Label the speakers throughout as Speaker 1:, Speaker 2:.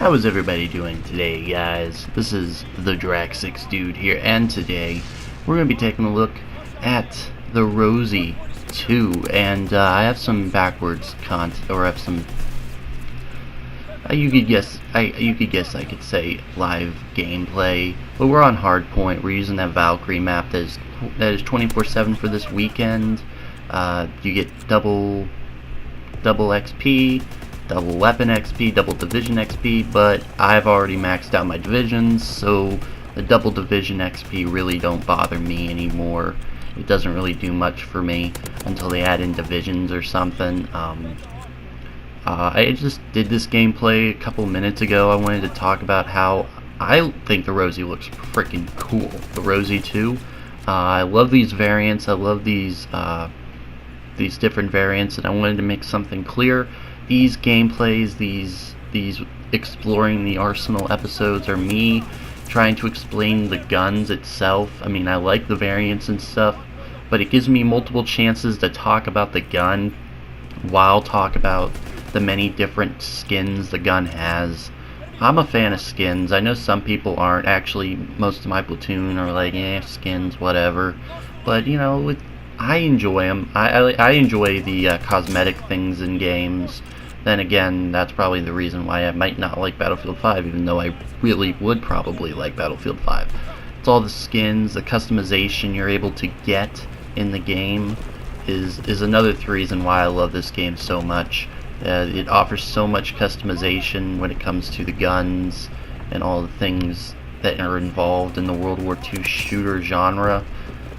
Speaker 1: How is everybody doing today, guys? This is the Drax6 dude here, and today we're going to be taking a look at the Rosie 2, and I have some backwards content, or I have some, you could guess I could say live gameplay, but we're on hardpoint. We're using that Valkyrie map that is 24/7 for this weekend. You get double XP, double weapon XP, double division XP, but I've already maxed out my divisions, so the double division XP really don't bother me anymore. It doesn't really do much for me until they add in divisions or something. I just did this gameplay a couple minutes ago. I wanted to talk about how I think the Rosie looks freaking cool. The Rosie 2. I love these variants. I love these different variants, and I wanted to make something clear. These gameplays, these exploring the arsenal episodes are me trying to explain the guns itself. I mean, I like the variants and stuff, but it gives me multiple chances to talk about the gun while talk about the many different skins the gun has. I'm a fan of skins. I know some people aren't. Actually, most of my platoon are like, skins, whatever. But, you know, I enjoy them. I enjoy the cosmetic things in games. Then again, that's probably the reason why I might not like Battlefield 5, even though I really would probably like Battlefield 5. It's all the skins, the customization you're able to get in the game is another reason why I love this game so much. It offers so much customization when it comes to the guns and all the things that are involved in the World War II shooter genre.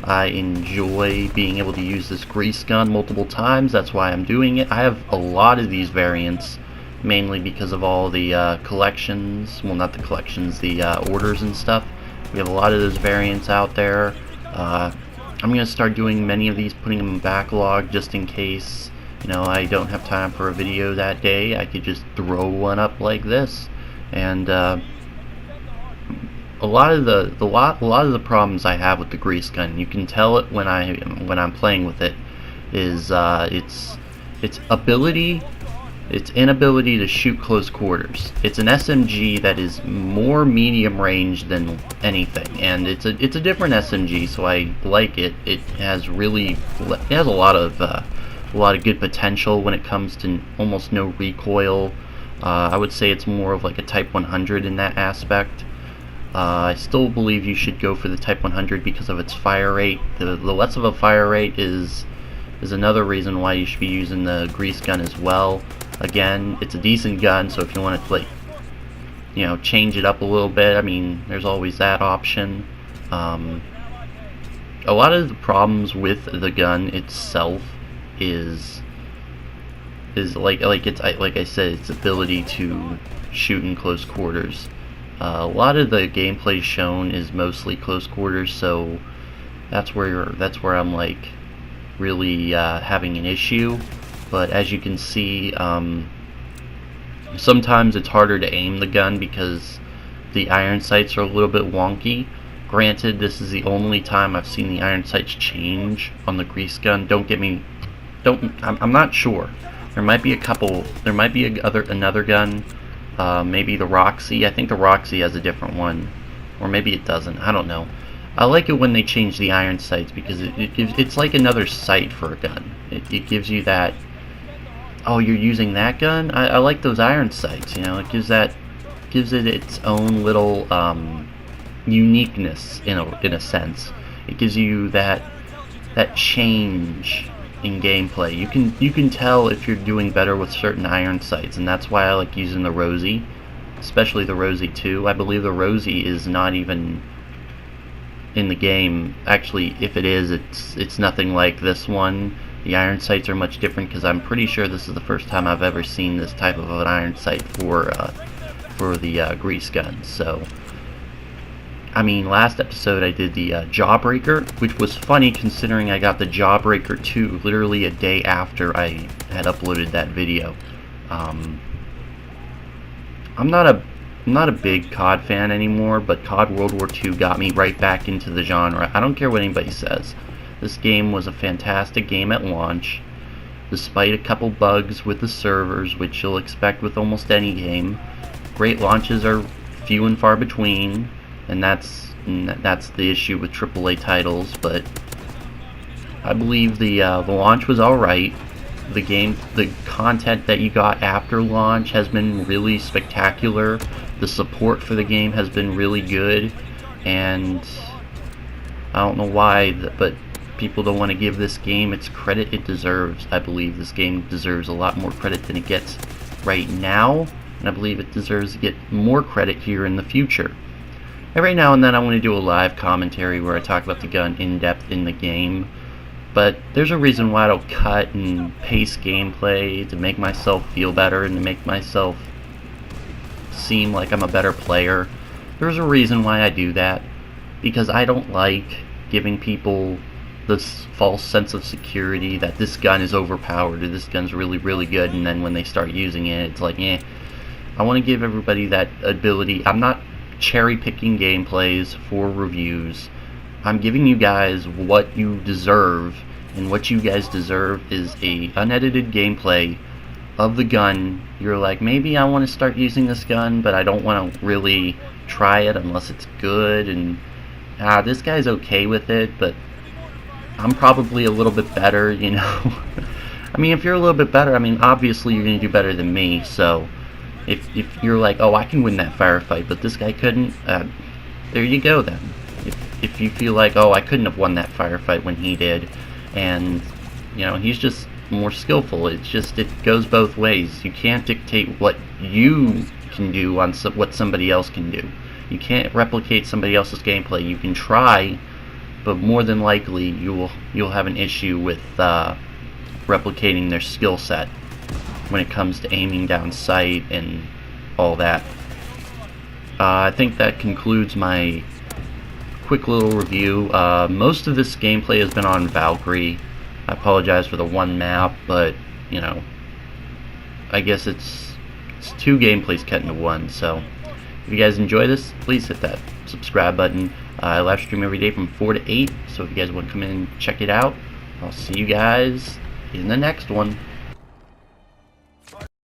Speaker 1: I enjoy being able to use this grease gun multiple times. That's why I'm doing it. I have a lot of these variants, mainly because of all the collections. Well, not the collections, the orders and stuff. We have a lot of those variants out there. I'm going to start doing many of these, putting them in backlog just in case, you know, I don't have time for a video that day. I could just throw one up like this. And a lot of the problems I have with the grease gun, you can tell it when I'm playing with it, is its inability to shoot close quarters. It's an SMG that is more medium range than anything, and it's a different SMG, so I like it. It has a lot of good potential when it comes to almost no recoil. I would say it's more of like a Type 100 in that aspect. I still believe you should go for the Type 100 because of its fire rate. The less of a fire rate is another reason why you should be using the grease gun as well. Again, it's a decent gun, so if you want to, like, you know, change it up a little bit, I mean, there's always that option. A lot of the problems with the gun itself is like I said, its ability to shoot in close quarters. A lot of the gameplay shown is mostly close quarters, so that's where I'm like really having an issue. But as you can see, sometimes it's harder to aim the gun because the iron sights are a little bit wonky. Granted, this is the only time I've seen the iron sights change on the grease gun. I'm not sure. There might be a couple. There might be another gun. Maybe the Roxy. I think the Roxy has a different one, or maybe it doesn't. I don't know. I like it when they change the iron sights because it's like another sight for a gun. It gives you that. Oh, you're using that gun? I like those iron sights. You know, it gives it its own little uniqueness in a sense. It gives you that change in gameplay. You can tell if you're doing better with certain iron sights, and that's why I like using the Rosie, especially the Rosie 2. I believe the Rosie is not even in the game. Actually, if it is, it's nothing like this one. The iron sights are much different because I'm pretty sure this is the first time I've ever seen this type of an iron sight for the grease gun. So, I mean, last episode I did the Jawbreaker, which was funny considering I got the Jawbreaker 2 literally a day after I had uploaded that video. I'm not a big COD fan anymore, but COD World War II got me right back into the genre. I don't care what anybody says. This game was a fantastic game at launch. despite a couple bugs with the servers, which you'll expect with almost any game. great launches are few and far between, and that's the issue with AAA titles. But I believe the launch was alright. The content that you got after launch has been really spectacular. The support for the game has been really good, and I don't know why, but people don't want to give this game its credit it deserves. I believe this game deserves a lot more credit than it gets right now, and I believe it deserves to get more credit here in the future. Every now and then I want to do a live commentary where I talk about the gun in depth in the game, but there's a reason why I don't cut and pace gameplay to make myself feel better and to make myself seem like I'm a better player. There's a reason why I do that, because I don't like giving people this false sense of security that this gun is overpowered or this gun's really, really good, and then when they start using it, it's like, eh. I want to give everybody that ability. I'm not cherry-picking gameplays for reviews. I'm giving you guys what you deserve, and what you guys deserve is a unedited gameplay of the gun. You're like, maybe I want to start using this gun, but I don't want to really try it unless it's good, and this guy's okay with it, but I'm probably a little bit better, you know. I mean, if you're a little bit better, I mean, obviously you're going to do better than me, so if you're like, oh, I can win that firefight, but this guy couldn't, there you go then. If you feel like, oh, I couldn't have won that firefight when he did, and, you know, he's just more skillful. It's just, it goes both ways. You can't dictate what you can do on what somebody else can do. You can't replicate somebody else's gameplay. You can try, but more than likely you'll have an issue with replicating their skill set when it comes to aiming down sight and all that. I think that concludes my quick little review. Most of this gameplay has been on Valkyrie. I apologize for the one map, but you know, I guess it's two gameplays cut into one. So if you guys enjoy this, please hit that subscribe button. I live stream every day from 4 to 8, so if you guys want to come in and check it out, I'll see you guys in the next one.